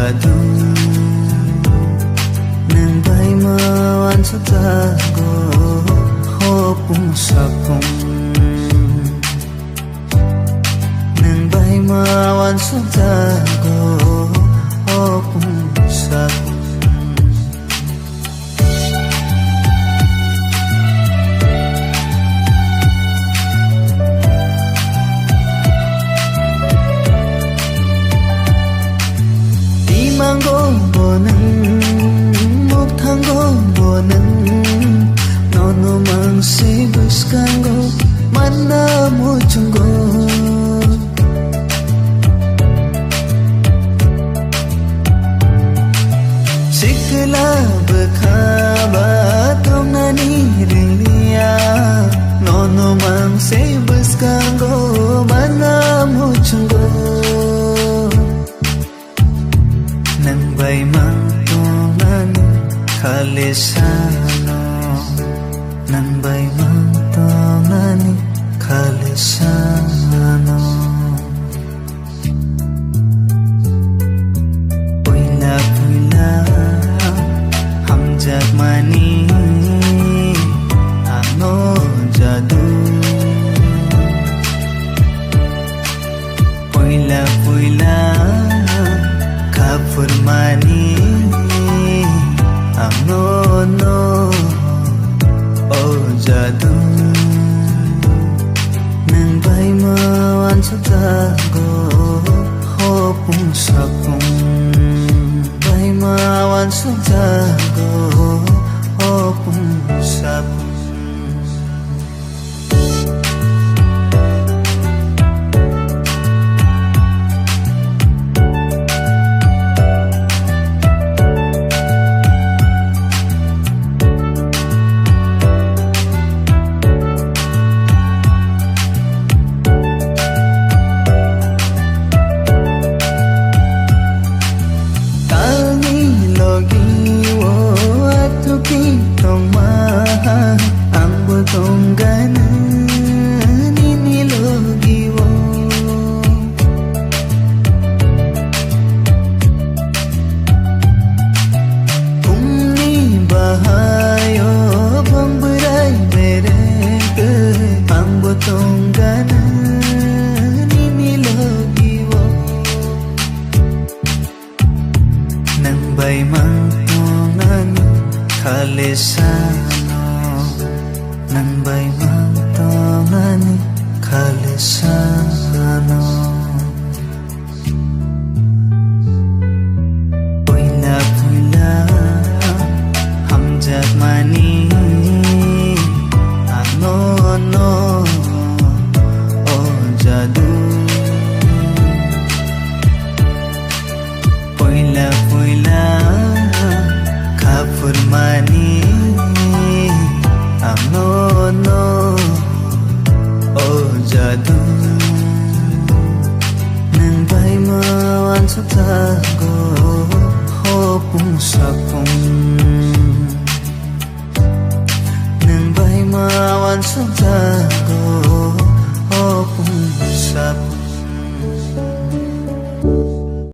jadu nang bay mawan sa tago hopung sapong nang bay mawan sa tago hopung sapong Manggo boneng muk thanggo boneng nono mang sibus kanggo mana muchunggo sikla bekhaba tongani ringlia nono mang sibus kanggo mana muchunggo nang bay mangtongan kalisano nang bay mangtongan kalisano puila puila hamjak mani ano jadu puila puila Furmani amno no oh jadu nang bay mawan sa tago hopung sapong bay mawan sa tago hopung sapong nang bay mangtongan kalisano nang bay mangtongan kalisano puila puila hamjak mani ano no oh jadu puila puila Furmani amno no oh jadu nang bay mawan sa tago hopung sapong nang bay mawan sa tago